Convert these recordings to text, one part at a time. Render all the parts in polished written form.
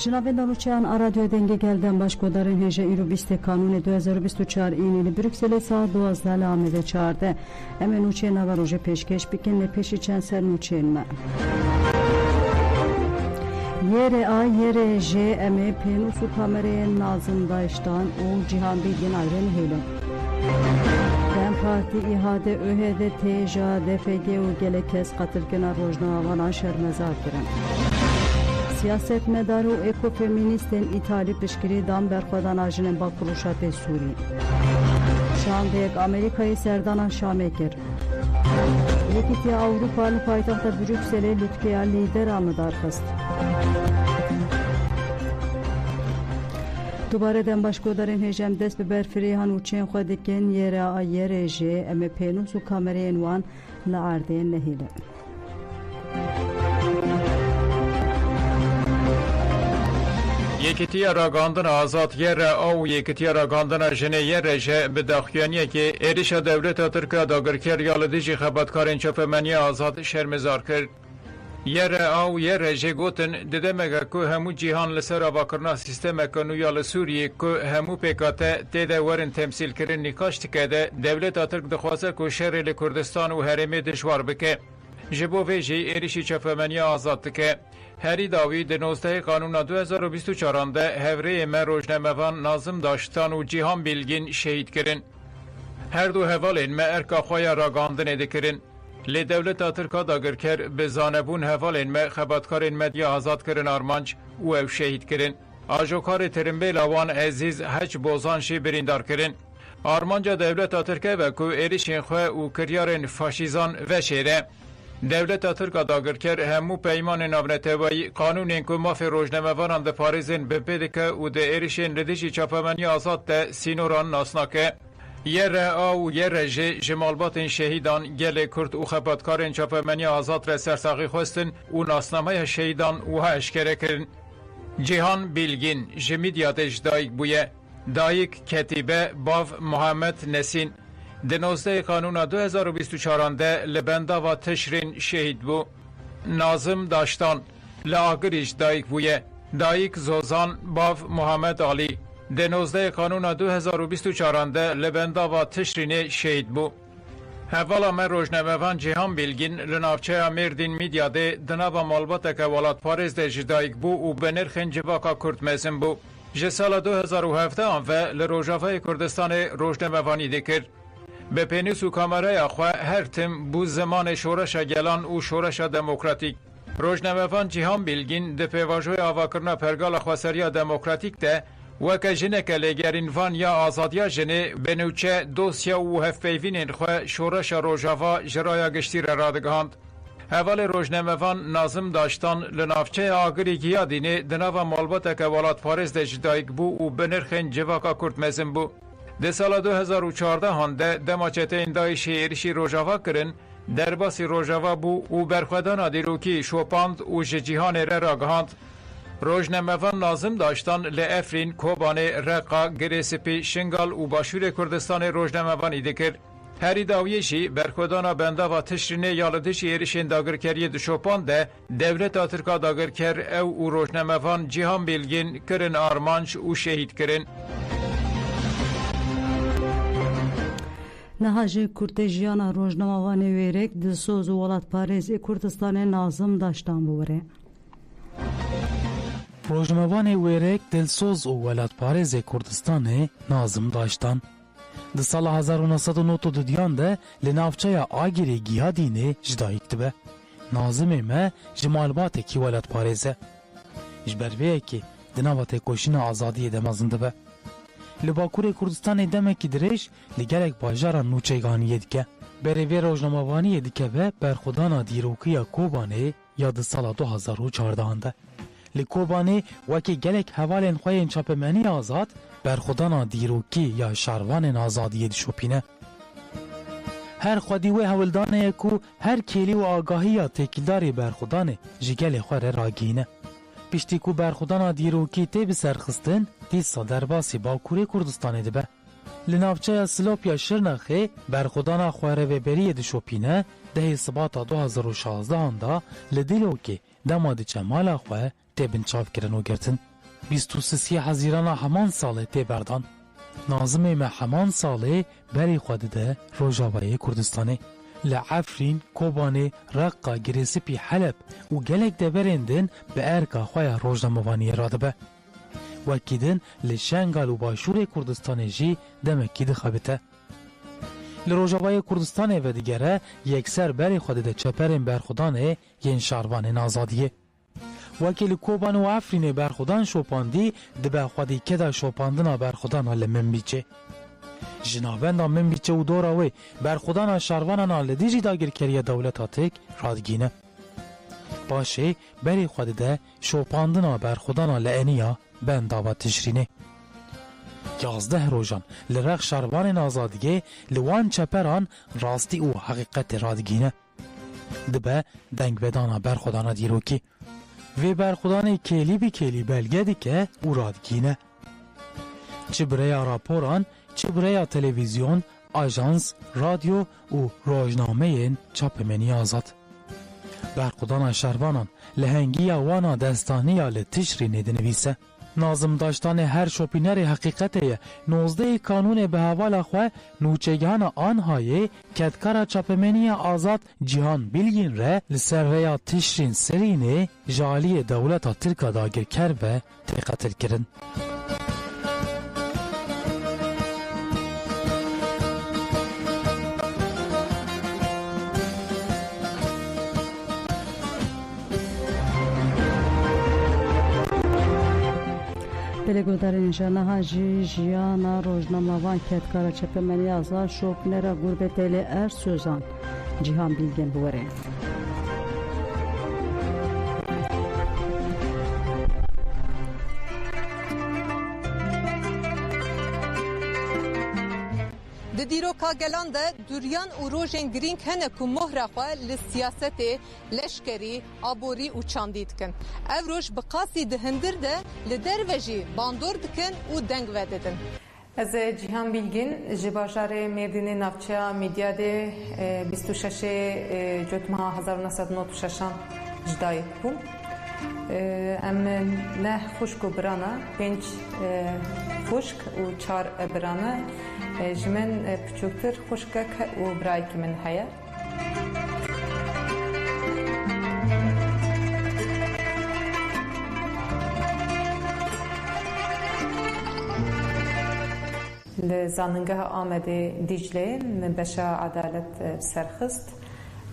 Jinavên Danuçeyan a radyo dengê gelden başkodarên hêja îro bîstê Kanûnê 2024 înê li Brükselê saet 12 li Amedê çarde. Em ê nûçeyên nava rojê pêşkêş bikin lê pêşî çend ser nûçeyên me. Yerê A yerê J em ê pênûs û kamereyên Nazım Daiştan û Cihan Bilgin ayrên hêlin. Dem Partî İHADE ÖHD têja DFG û gelek kes qatilkirina rojnavavan şermezar kirin. Siyasetmedar û ekofeministên İtalî piştgirî dan berxwedana jinên Bakurûşatê Sûrî. Şandeyek Amerîkayê serdana Şamê kir. Yekîtiya Ewropa li paytexta Brükselê lûtkeya lîderan li darxist. Dubare dem başkodarên hêjem dest bi berfirêha nûçeyên xwe dikin yerê A yerê J em ê pênûs û kamereyên wan li erdeyên nehêlin. Yekîtiya ragandina azad yere û yekîtiya ragandina jinê yere ji bi daxuyaniyekê êrişa dewleta Tirkiya dagirker ya li dijî xebatkarên çapemeniya azad şermezar kir. Yere û yere jê gotin di demeke ku hemû cîhan li ser avakirina sîstemeka nû ya li Sûriyê ku hemû pêkate têde werin temsîlkirin nîqaş dike de dewleta Tirk dixwaze ku şerê li Kurdistan û herêmê dijwar bike. Ji bo vê jî êrişî çapemeniya azad dike. Herî dawî di 19 Kanûna 2024 de hevreyê me rojnamevan Nazım Daiştan û Cihan Bilgin şehîd kirin. Her du hevalên me erka xwe ya ragandinê dikirin. Lê dewleta Tirka dagirker bi zanebûn hevalên me xebatkarên medya azad kirin armanc û ew şehîd kirin. Ajokarê tirimbêla wan Ezîz Heç Bozan jî birîndar kirin. Armanca dewleta Tirke ve ku êrişên xwe û kiryarên faşîzan veşêre. Devleta Tirka dagirker hemû peymanên navnetewayî qanûnên ku mafê rojnamevanan di parêzên bipê dike û di êrişên li dijî çapemeniya azad de sînoran nas nake. Yere A û yere J ji malbatên şehîdan gelê Kurd û xebatkarên çapemeniya azad re sersaxî xwestin û nasnameya şehîdan wiha eşkere kirin. Cihan Bilgin ji Midyatê ji dayîk bûye. Dayîk ketîbe bav Muhammed Nesîn. Di 19 Kanûna 2024 de li bendava Tişrên şehîd bû. Nazım Daiştan li Agirî ji dayîk bûye. Dayîk Zozan bav Muhammed Alî. Di 19 Kanûna 2024 de li bendava Tişrînê şehîd bû. Hevala me rojnamevan Cihan Bilgin li navçeya Mêrdîn Midyadê di nava malbateke welatparêz de ji dayîk bû û bi nirxên civaka Kurd mezin bû. Ji sala 2017 ve li Rojavayê Kurdistanê rojnamevanî dikir. Be pênûs û kameraya xwe her tim bû zimanê şoreşa gelan û şoreşa demokratîk. Rojnamevan Cihan Bilgin di pêvajoya avakirina pergala xweseriya demokratîk de weke jineke lêgerîn van ya azadiya jinê bi nûçe dosya û hevpeyvînên xwe şoreşa Rojava ji raya giştî re radigihand. Hevalê rojnamevan Nazım Daiştan li navçeya Agirî Giyadînê di nava malbateke welatparêz de ji dayîk bû û bi nirxên civaka Kurd mezin bû. Di sala 2014 de dema çeteyên Daişê êrişî Rojava kirin, derbasî Rojava bû û berxwedana dîrokî şopand û ji cîhanê re ragihand. Rojnamevan Nazım Daiştan li Efrîn, Kobanê, Reqa, Girêsipî, Şingal û Başûrê Kurdistanê rojnamevanî dikir. Herî dawiyê jî berxwedana bendava Tişrînê ya li dijî êrişên dagirkeriyê dişopand de dewleta Tirka dagirker ew û rojnamevan Cihan Bilgin kirin armanc û şehîd kirin. Niha ji kurtê jiyana rojnamevanê wêrek di soz û welatparêzê Kurdistanê Nazım Daiştan bû. Rojnamevanê wêrek dilsoz û welatparêzê Kurdistanê Nazım Daiştan di sala 1992 de li navçeya Agirî Giyadînê ji dayîk dibe. Nazimê me ji malbatekî welatparêz e. Ji ber vê yekê di nava têkoşîna azadiyê de mezin dibe. Li Bakurê Kurdistanê demekî dirêj li gelek bajaran nûçeyganiyê dike. Berê vê rojnamevaniyê dikeve berxwedana dîrokiya Kobanê ya di sala 2014 de. Li Kobanê wekî gelek hevalên xwe yên çapemeniya azad berxwedana dîrokî ya şervanên azadiyê dişopîne. Her xwedî wê hewildaneye ku her kêlî û agahiya têkildarê berxwedanê ji gelê xwe re ragihîne. Piştî ku berxwedana dîrokî tê bi serxistin, dîsa derbasî Bakurê Kurdistanê dibe. Li navçeya Silopya Şirnexê berxwedana xwerevêberiyê dişopîne, dehê sibata 2016 da li Dîlokê dema diçe mala xwe tê binçavkirin û girtin. 23 حزیرانا همان ساله تبردان. نازم ما همان ساله بری خود ده روجاوای کردستانه. لعفرین، کوبانه، رقا، گریسپی حلب و گلک ده برندن به ارکا خواه روجناموانی رادبه. وکیدن لشنگال و باشور کردستان جی دمکی ده خبته. لروجاوای کردستان و دیگره یکسر بری خود ده چپرین برخودانه ین شاروان نازادیه. وکیل کوبان و افرین برخودان شوپاندی دبه خودی که ده شوپاندنا برخودان لمن بیچه. جنابندا من بیچه و دوراوی برخودان شاروانانا لدیجی داگر کریه دولتا تک رادگینه. باشه بری خود ده شوپاندنا برخودانا لعنیا بنداوا تشرینه. 11 روزان لرخ شاروان آزادیه لوان چپران راستی و حقیقت رادگینه. دبه دنگ بدانا برخودانا دیروکی. و برخودان کلی بی کلی بلگه دی که او رادگینه. چه برای راپوران، چه برای تلویزیون، آژانس، رادیو و روزنامه چاپمنی آزاد. برخودان شروانان لهنگی وانا دستانی یا لتشری ندنویسه. نازم داشتن هر شوپینر حقیقته 19 کانون به حوال خواه نوچگان آنهای کدکار چاپمنی آزاد جهان بیلگین ره لسرویا تشرین سرینه جالی دولتا ترکا داگر کر و تقتل کرن. Pelegodarên janaha jî jiyana rojnamavan ketkara çepemeniya azad şopnera gurbetê lê er sözan Cihan Bilgin bûre. Di dîroka gelan de duryan û rojên girîng hene ku mohra xwe li siyasetê, leşkerî, aborî û çandî dikin. Ev roj bi qasî di hindir de li derve jî bandor dikin û deng vedidin. Ez ê Cihan Bilgin ji bajarê Mêrdînê navçeya Midyadê 26 Cotmeha 1996 ji dayîk bûm. Em neh xuşk û birana 5 xuşk û 4 birana ji min piçûktir xuşkek û birayekî min heye. Li zanîngeha Amedê Diclê min beşa adalet serxist.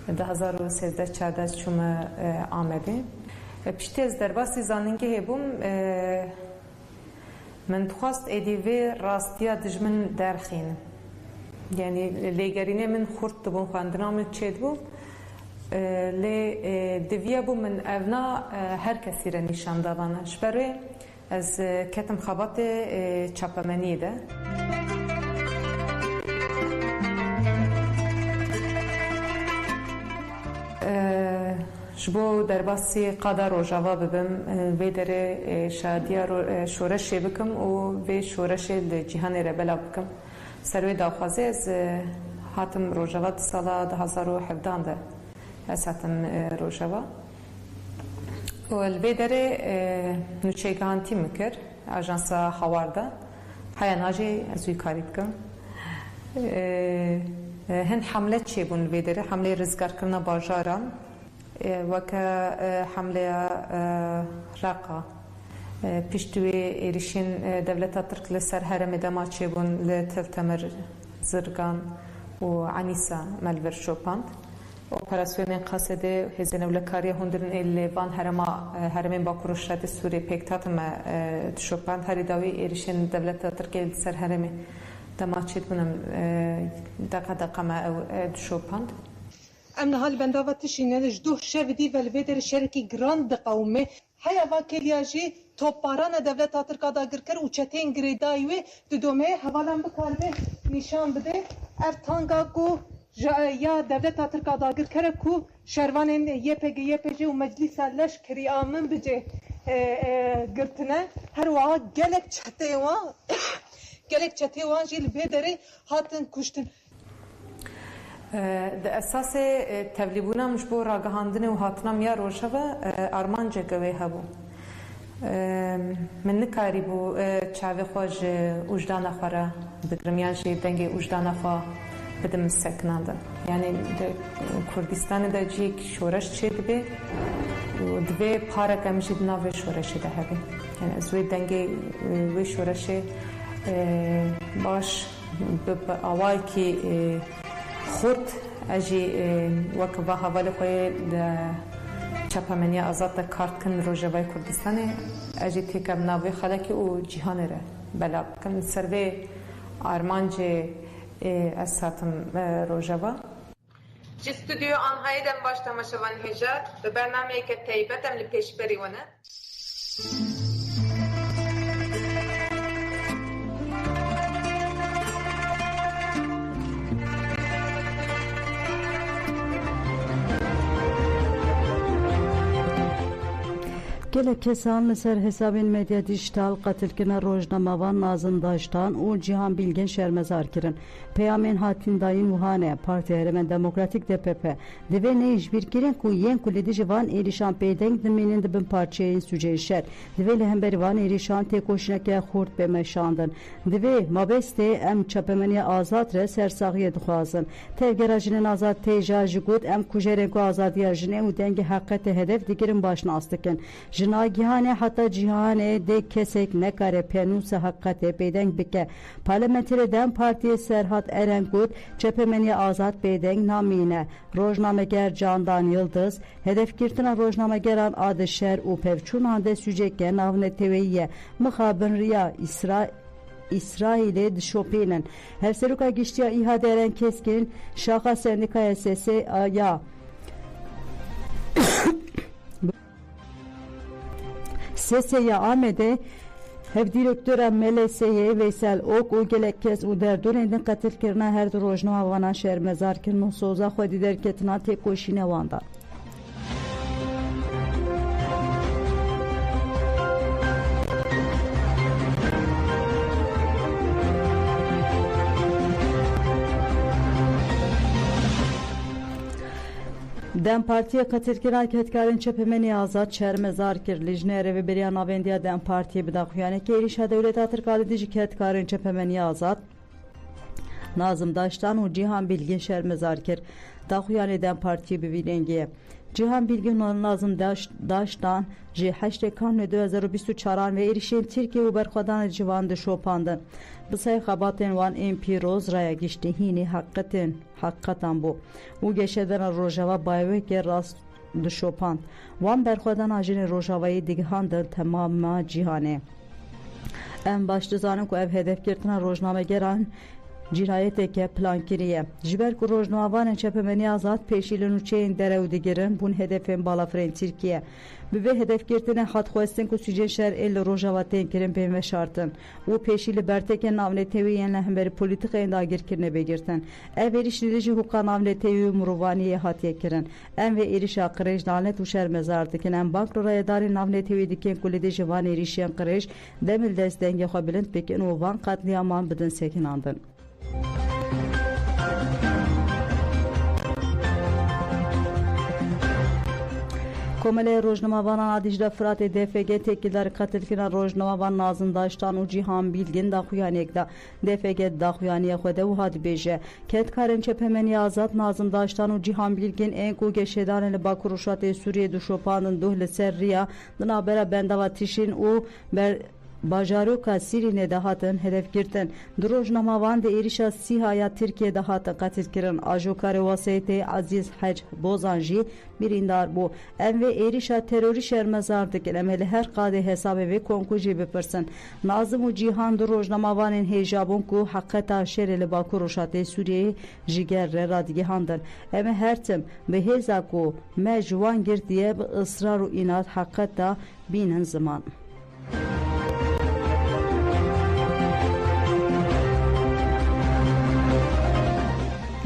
2013-14 çûme Amedê. Piştî ez derbasî zanîngehê bûm من دخواست ایدیوی راستیا دجمن درخین یعنی لیگرینه من خورد بون خواندنام چید بو لی دویا بو من اونا هر کسی را نشان دادانه شبره از کتم خبات چاپمنی ده شبو در باسی قادا روجاوا ببم و در شادیا شورش بکم و و شورش جهان ربلا بکم سروی داخوازه از هاتم روجاوا سال 2017 ده از هاتم روجاوا و الوی در نوچگانتی مکر آژانس هواردا های ناجی ازوی کاری بکم هن حمله چی بون الوی در حمله رزگار کردن باجاران وکه حمله راقا پیشتوی ایریشین دولت ترک لسر هرم دماچه بون لتلتمر زرگان و عنیسا ملور شوپاند اپراسیون قصده هزینه ولکاری هندرن لیوان هرم باکروش رد سوری پیکتاتم شوپاند هری داوی ایریشین دولت ترک لسر هرم دماچه بونم دقیقه ما شوپاند ام نهال بنداوة تشينه جدوه شاردي والفيدر شركي جراند قومي هيا واكلياجي توبارانا دولتا تركا داگر کر و چتين گريدايوه دودومه حوالان بكاربه نشان بده اف تانگا کو یا دولتا تركا داگر کر کو شروانين YPG و مجلس لشکری آمن بجه گرتنه هر وعا گلک چته وان جيل فيدري هاتن کشتن ده اساس تبلیغونه مش بو راگهاندن و هاتنام یا روشوا آرمانجه گوی هبو من نکاری بو چاوی خوش وجدان خورا بکرم یان شی دنگی وجدان خوا بدم سکنانده یعنی کردستان دا جیک شورش چید بی و دوی پارا کمشید ناوی شورشی ده هبی یعنی از وی دنگی وی شورشی باش آوای کی خود اجی وقت با حوالی خوی چپمنی آزاد کارت کن روجوای کردستان اجی تیکم ناوی خلکی و جهان ره بلا کن سروی آرمانج اساتم روجوا جی استودیو آنهایی دم باش تماشاوان هجار به برنامه که تیبتم لپیش بریونه gelek kesan ser hesabın medya dijital qatilkine rojnamavan Nazım Daştan u Cihan Bilgen şermezar kirin. Peyamen hatin dayın vuhane Parti Eremen Demokratik DPP. Deve ne iş bir kirin ku yen kuledi jivan erişan peyden diminin dibin parçayın süceyşer. Deve lehemberi van erişan tek koşinake xurt bemeşandın. Deve mabeste em çapemeni azat re sersağıya duxazın. Tevgerajinin azat teja jigut em kujerenku azadiya jine u dengi hakkate hedef dikirin başına astıkın. Jinagihane hatta cihane de kesek nekare penusa hakkate peyden bike. Parlamentereden Partiye Serhat Erenkut Çepemeni Azat Peyden namine. Rojnameger Candan Yıldız hedef kirtina rojnamegeran adı şer u pevçunande sücekke navne teveyye mıhabın riya İsrail'e dişopinen. Hevseruka giştiya ihade eren keskin şaka sendikaya sesi ya. Seseye Ahmet'e hev direktörem Melese'ye Veysel Ok o gelek kes u derdurendin katil kirna her rojnama vana şer mezar kirno soza xwedi derketina tek koşine vanda. Dem Partiye katilkiran ketkarın çepemeni azat çermezar kir lijnere ve beriyan avendiya Dem Partiye bidaxuyane ki erişa devlet atırkalı dici ketkarın çepemeni azat Nazım Daştan u Cihan Bilgin şermezar kir daxuyane Dem Partiye bivilengiye Cihan Bilgin Nazım Daştan ji 8 Kanun 2024 ve erişen Türkiye u berxadan civan dişopandın. Bisay xabaten wan MP roz raya gişti hini hakkatan bu. U geçeden rojava bayveke rast dişopan. Wan berxadan ajine rojavayı dighandın tamama cihane. En başlı zanım ku ev hedef girtina rojname geran cinayeteke plan kiriye. Jiber ku rojnavavan çepemeni azat peşilin uçeyin derev digirin bun hedefin balafren Türkiye. Bive hedef girtine hat xwestin ku süce şer el rojava tenkirin peyve ve şartın. U peşili berteke navne teviyenle hemberi politik enda girkirne begirtin. Ev erişlici hukan navne tevi muruvaniye hatiye kirin. En ve erişa kırej lanet u şer mezardikin. En bank roraya dari navne tevi diken kulede jivan erişiyen kırej demil destenge xwabilind pekin u van katliaman bidin sekin andın. Komele rojnamavan adijda Fırat DFG tekkiler katilkina rojnamavan Nazım Daştan u Cihan Bilgin daxuyanekda DFG daxuyaniye xwede u had beje ketkarın çepemeni azat Nazım Daştan u Cihan Bilgin en ku geşedan li Bakur uşate Suriye duşopanın duhle serriya dına bera bendava tişin u ber Bajaruka Sirine dahatın hedef girtin. Drojnamavan de erişa sihaya Türkiye'de hatın katilkirin ajokare vasiyeti Aziz Hac Bozanji birindar bu. En ve erişa terörü şermezardık emeli her kade hesabı ve konkuji bipirsin. Nazım u Cihan Drojnamavanın hejabun ku hakkata şereli Bakur uşate Suriye jigerre radgihandır. Eme her tim beheza ku mecvan girdiye bi ısrar u inat hakkata binin zaman.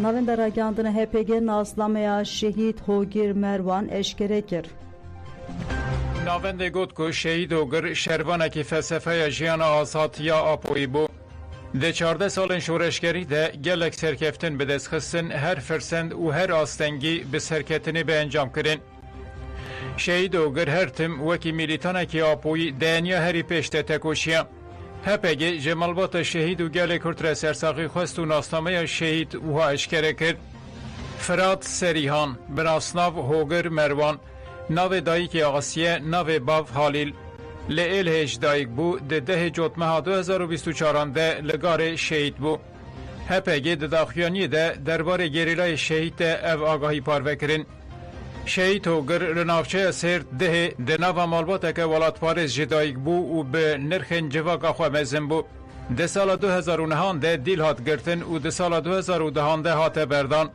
Navenda ragandını HPG'nin aslamaya şehit Hogir Mervan eşkerekir. Navende got ku şehit Hogir şervaneki felsefeya jiyana azatiya apoyi bu. De 14 salın şoreşgeri de gelek serkeftin bedesxistin her fersend u her astengi bi serketini be encam kirin. شهید و گر هرتم وکی میلیتانه که آپوی دنیا هری پشت تکوشیه. هپگی جمالبات شهید و گل کرد سرساقی خواست و ناسنامه شهید و اشکره کرد. فراد سریحان، براسناو هوگر مروان، ناو دایک آسیه، ناو باو حالیل. لیل هیچ دایک بو ده جوتمه 2024 ده لگار شهید بو. هپگی ده داخیانی ده درباره گریلای شهید او آگاهی پارو کرن. شهید هوگر رنافچه سرد ده ناو مالبات که ولات پاریس جدایک بو و به نرخن جواق آخوا مزن بو. ده سال 2009 ده دیل هات گرتن و ده سال 2010 ده هات بردان.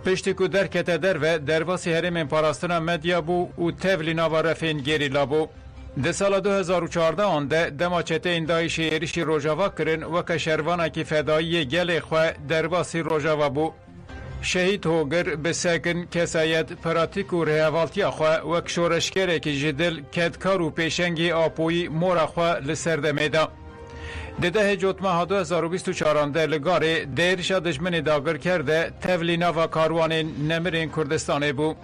پشتی که درکت در و درواسی هرمین پاراستنا مدیا بو و تولی ناو رفین گریلا بو. ده سال 2014 آنده دماچته این دایش ایریشی روژاوا کرن و که شروانه که فدایی گل خواه درواسی روژاوا بو. شهید هوگر به سکن کسایت پراتیک و رهوالتی خواه و کشورشکره که جدل کدکار و پیشنگی آپوی مورا خواه لسرده میده. ده جوتمه 2024 ده لگاره دیرشا دجمن داگر کرده تولینا و کاروان نمرین کردستانه بو.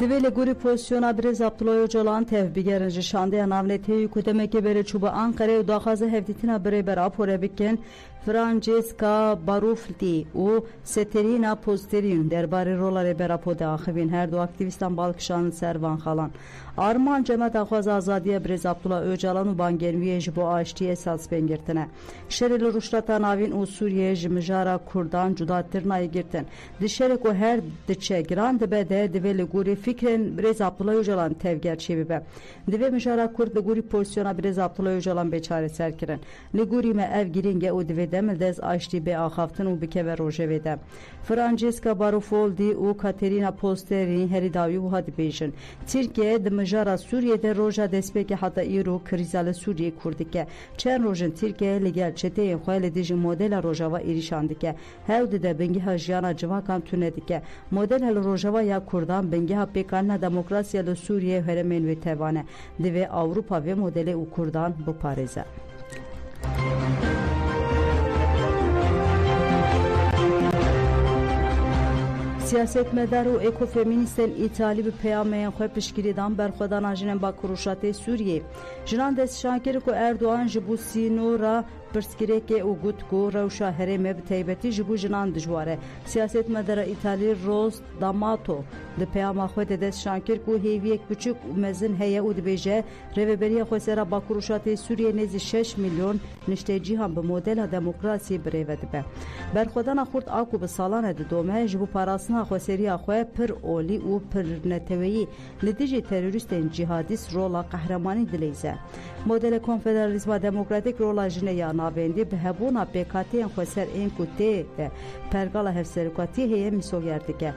Divê gurî pozisyona Birêz Abdullah Öcalan tev bigerin ji şandeya navneteyî ku demekê bere çûba Ankara'yê û daxwaza hevdîtina birê berapore bikin Francesca Barufti û Seterina Poziterîn derbarê rola rêberapo de axivîn her du aktivîstan balkişanın ser van xalan. Arman cema daxwaza azadiya Birêz Abdullah Öcalan û bangerviyê ji bo aştiyê esas bên girtine. Şerê li rûşrata navîn û Sûriyê ji mijara Kurdan cudatirnayê girtin. Di şerê ku her diçe giran dibe de divê li gurî fikrên Birêz Abdullah Öcalan tev gerçî bibe. Divê mijara Kurd li gurî pozisyona Birêz Abdullah Öcalan bêçareser kirin. Li gurî me ev girîng e û divê demil dez aştî bê axaftin û bikeve rojevê de. Francesca Barufoldi û Katerina Poziterîn herî dawî wiha dibêjin. Tirkiye di mijara Sûriyê roja destpêkê heta îro krîza li Sûriyê Kurd dike. Çend rojin Tirkiye li gel çeteyên xwe li dijî modela rojava êrîşan dike. Hew dide bingeha jiyana civakan tune dike. Modela li rojava ya Kurdan bingeha pêkanina demokrasiya li Sûriyê heremên wê tevane. Divê Awropa vê modelê û Kurdan biparêze. Siyasetmedar û ekofeminîstên İtalî bi peyameyên xwe piştgirîdan berxwedana jinên Bakurûşatê Sûriyê. Jinan destşankir ku Erdoğan ji bo sînora pirsgirêkê û got ku rewşa herêmê bi taybetî ji bo jinan dijwar e. Siyasetmedara İtalî Ros D'Amato di peyama xwe de destşankir ku hêviyek biçûk û mezin heye û dibêje rêveberiya xwesera Bakurûşatê Sûriyê nêzî 6 milyon niştê cîhan bi modela demokrasiyê birêve dibe. Berxwedana Xurt a ku bi salan e didome ji bo parastina xweseriya xwe pir olî û pir neteweyî li dijî terorîstên cihadîst rola qehremanî dilêze. Modela konfederalizma demokratîk rola jinê ya navendî bi hebûna pêkhatiyên xwe ser ên ku tê de pergala hevserokatî heye mîsoger dike.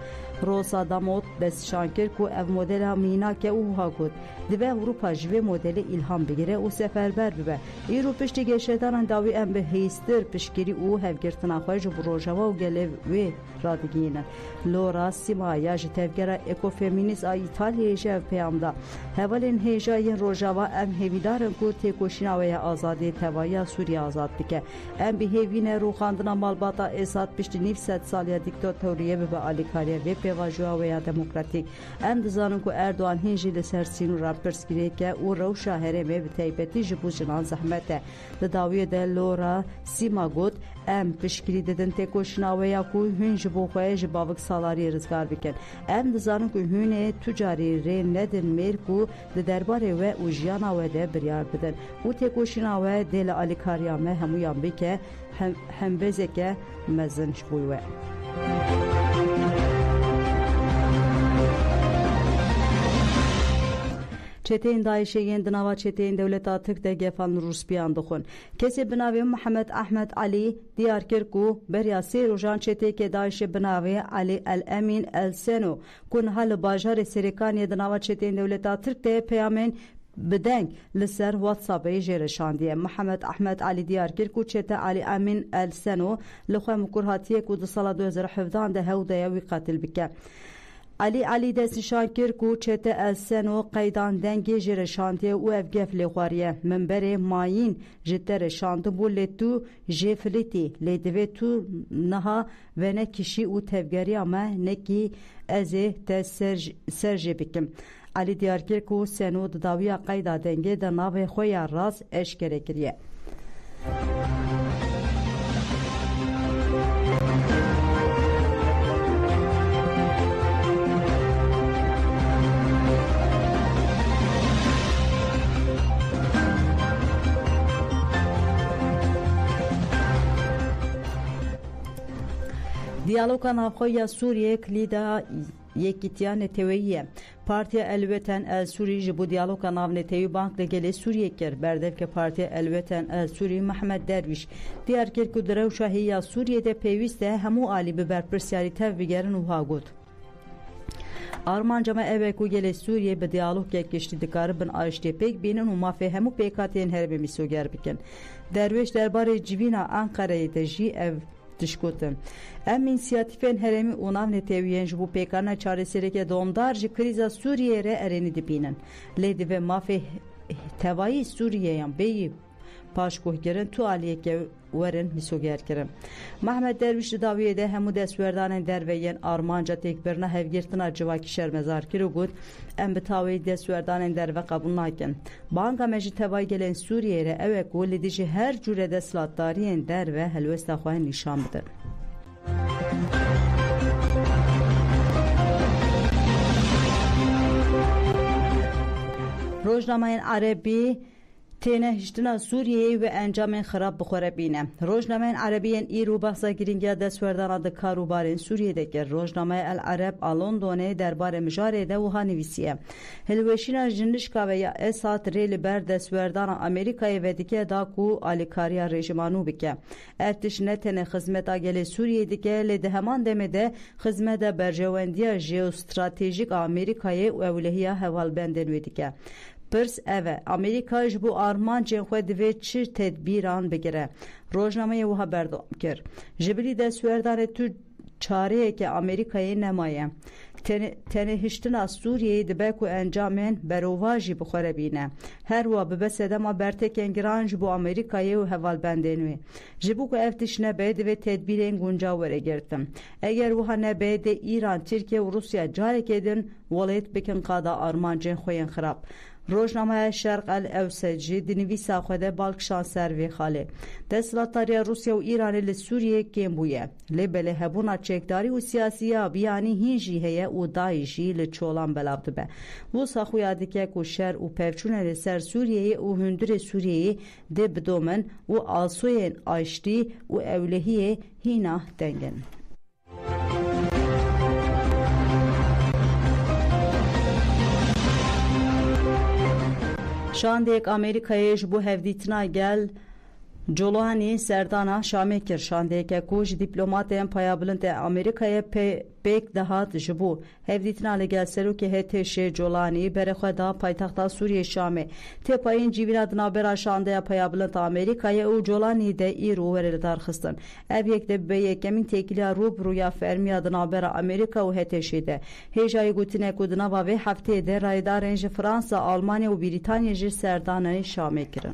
Rosa Damot destşankir ku ev modela mînak e û wiha got divê Ewropa ji vê modelê îlham bigire û seferber bibe. Îro piştî geşedanan dawî em bi hêstir piştgirî û hevgirtina xwe ji bo rojava û gelê wê radigihînin. Laura Sima ya ji tevgera ekofeminîst a İtalyayê ji ev peyamda. Hevalên hêjayên rojava em hêvîdarin ku têkoşîna we ya azadiyê tevaya Sûriye azad bike. Em bihêvîne rûxandina malbata Esad piştî nîv sed saliya dîktatoriyê bibe alîkariya vê pêvajoya we ya demokratîk. Em dizanin ku Erdoğan hin jî li ser sînora pirsgirêke û rewşa herêmê bi taybetî ji bo jinan zehmet e. Di dawiyê de Laura Sima got em piştgirî didin têkoşîna we ya ku hûn ji bo xwe ji bavik salariyê rizgar bikin. Em dizanin ku hûn ê tucarî rê nedin mêr ku di derbarê we û jiyana we de biryar bidin û têkoşîna we dê li alîkariya me hemûyan bike hembêzeke mezin ji bo we. Çeteyên Daişê yên di nava çeteyên Dewleta Tirk de gefan Rûspiyan dixwin. Kesê bi navê Mihemed Ahmed Alî diyar kir ku beriya sê rojan çeteyekê Daişê bi navê Alî El Emîn El Seno ku niha li bajarê Serêkaniyê di nava çeteyên Dewleta Tirk de peyamên بدنگ لسر واتسابê jê reşandiye. Mihemed Ahmed Alî diyar kir ku çete Alî Emîn El Seno li xwe mikur hatiye ku di sala 2017 de hewdaya wî qatil bike. علی دستشان کرد که چته السن و قیدان دنگی جر شانتی و افگف لخواریه منبر ماین جتر شانت بو لتو جفلتی لدوه تو نها و نکشی و تفگری اما نکی ازه تسرج بکم علی دیار کرد که سنو داوی قیدا دنگی در ناو خوی راز اشکره کریه دیالوگا نافخوی سوریه کلیدا یکیتیا نتوییه پارتیا الوتن ال سوری جبو دیالوگا ناو نتوی بانک لگل سوریه کر بردف که پارتیا الوتن ال سوری محمد درویش دیار کر که درو شاهی سوریه ده پیوسته همو آلی ببر پرسیاری تف بگرن و هاگود Armanca eve ku gele Suriye be diyalog yaklaştı dikarı bin arşte pek binin u mafe hemu pekaten herbe misoger bikin. Derveş derbarı civina Ankara'yı da ji ev dişkotin. Em inisiyatifen heremi unav neteviyen ji bu pekana çaresereke domdar ji kriza Suriye re ereni dipinin. Ledi ve mafe tevayı Suriye'yan beyi پاشکوه کردن تو علیه که ورن میسوگر کردن. محمد درویش داویه ده همو دستوردان درویین آرمانجا تکبرنا هفگرتنا جواکی شرمزار کرو گود ام بتاوی دستوردان درو قبول نکن. بانگا مجی تبای گلن سوریه ره اوه گولی دیجی هر جوره دستلاتدارین درو هلوست خواه نشان بدن. روزنامه عربی تنه هشتنا سوریه و انجام خراب بخوره بینه. روزنامه عربیین ایرو بحثا گرینگیا دستوردان ده کاروبارین سوریه دکر. روزنامه العرب آلوندونه درباره مجاره ده وها نویسیه. هلوشینا جنشکا و یا اسات ریل بر دستوردان امریکای و دیگه دا کو آلیکاریا رژیمانو بکه. ارتش نتنه خدمتا گل سوریه دکه لده همان دمده خدمت برجواندیا ژئوستراتژیک امریکای و اولهیا هوالبندن و دیگه. پرس اوه امریکا جبو آرمانجین خود دوی چه تدبیران بگیره روزنامه وها بردام کر جبری دستوردان تو چاره که امریکای نمایه تنه هشتنا سوریه دبه کو انجامن برواجی بخوره بینه هر وا ببسده ما برتکن گران جبو امریکای و حوال بندنوی جبو کو افتش نبه دوی تدبیرین گونجا وره گرتم اگر وها نبه ده ایران ترکیه و روسیا جاره کدن ولایت بکن قادا آرمانجین خوین خراب روزنامه شرق الاوسطی دنویسا خوده بالکشان سروی خاله دستلاتاری روسیا و ایران لسوریه کم بویه لبله هبونا چکداری و سیاسی بیانی هینجی هیه و دایشی لچولان بلابده به و ساخویاده که کشر و پفچونه لسر سوریه و هندر سوریه ده بدومن و آسوین آشتی و اولهیه هینا دنگن شاندک امریکای جبو هفدیتنا گل جولانی سردانا شامه کر شاندک کوش دیپلماتین پایابلند امریکای پک دهات جبو هفدیتنا لگل سرو که هتش جولانی برخدا پایتخت سوریه شامه ته پایین جیوینا دنابرا شانده پایابلند امریکای او جولانی ده ایرو ورل درخستن اف یک ده به یکمین تکیلا روب رویا فرمیا دنابرا امریکا و هتش ده هجای گوتینه کودنا و هفته ده رایدارنج فرانسا آلمانیا و بریتانیا ج سردانا شامه کرن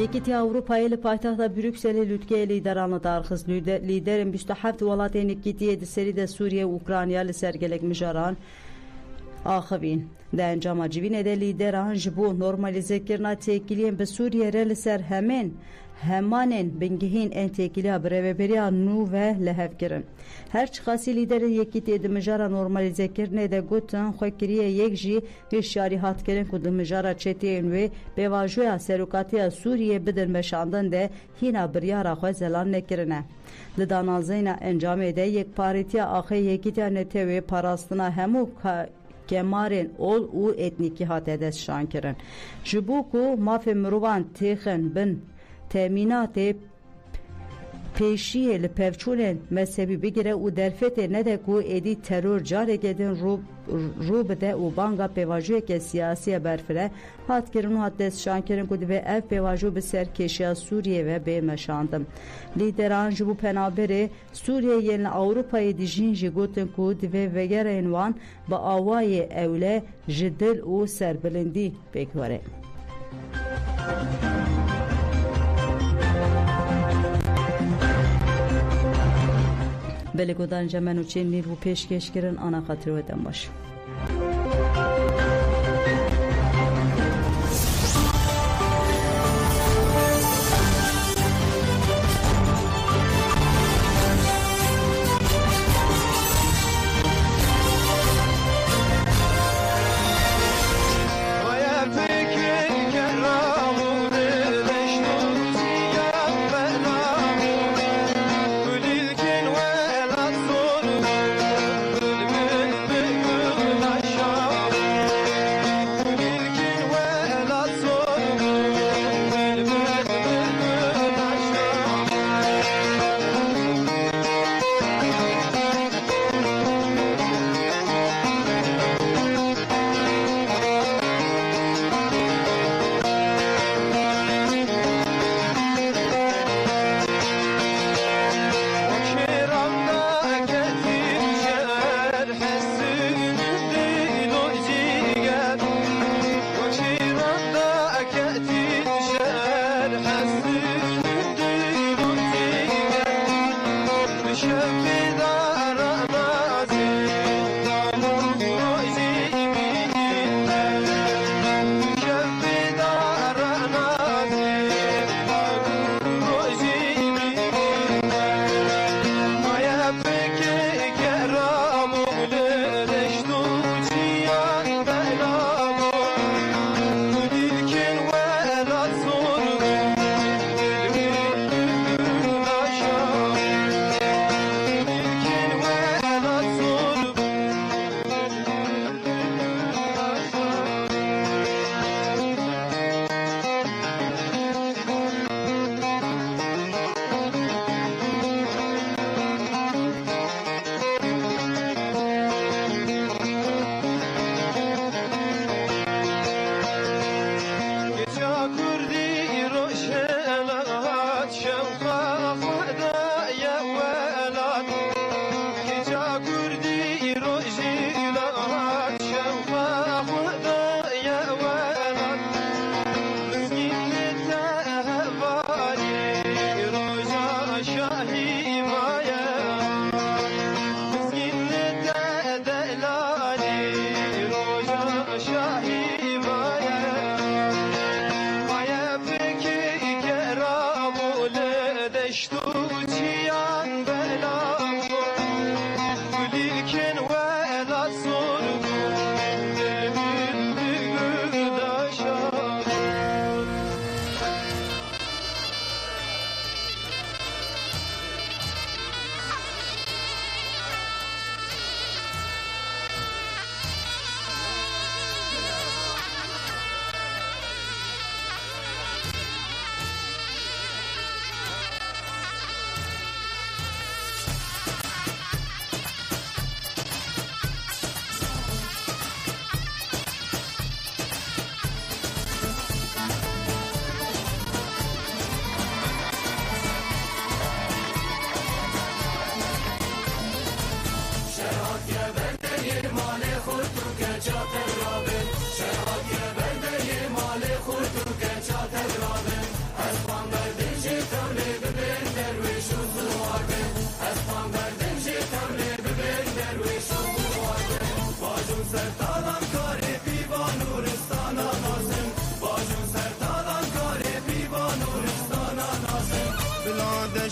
یکیتی Avrupa'yı ile paytahta Brüksel'e lütke lideranı darxız liderin 27 velatên yekitiye de seride Suriye Ukrayna li sergelek mijaran axivîn de encama civînê de lideran ji bo normalizekirina têkiliyên bi Suriye re li ser hemanên bingehîn ên têkiliya bi rêveberiya nû ve lehevkirin. Her çiqasî lîderê yekîtê di mijara normalizekirinê de gotin xwe kiriye yek jî hişyarî hatkirin ku di mijara çeteyên wê pêvajoya serokatiya Sûriyê bidin meşandin de hîna biryara xwe zelan nekirine. Li danazeyna encamê de yekparîtiya axê yekîtiya netewê parastina hemû kemarên ol û etnîkî hate destşan kirin. Ji bo ku mafê mirovan têxin bin temînatê پیشی لپفچون مذهبی بگیره و درفت نده کو ادی ترور جاره گدن رو بده و بانگا پیواجوی که سیاسی برفره هات کرن و هات دستشان کرن کدی به اف پیواجو به سرکشی سوریه و به مشاندم لیدران جبو پنابره سوریه یلن اوروپای دیجین جی گوتن کود و وگر انوان با آوای اوله جدل و سربلندی بکوره بلگودان جمن و چین نیر و پیشکش کرن آنا خاطر ودن باشه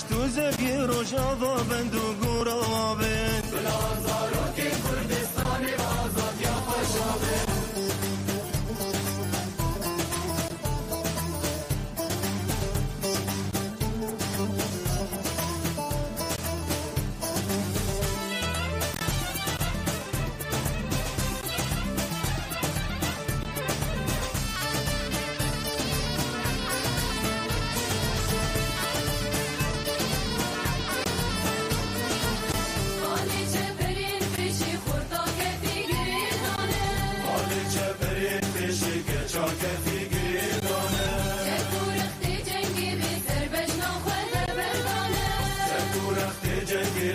تو زبی روشاوا بند و گورا بند بلازارو که کردستانی آزاد یا خوشا بند درخت جنگ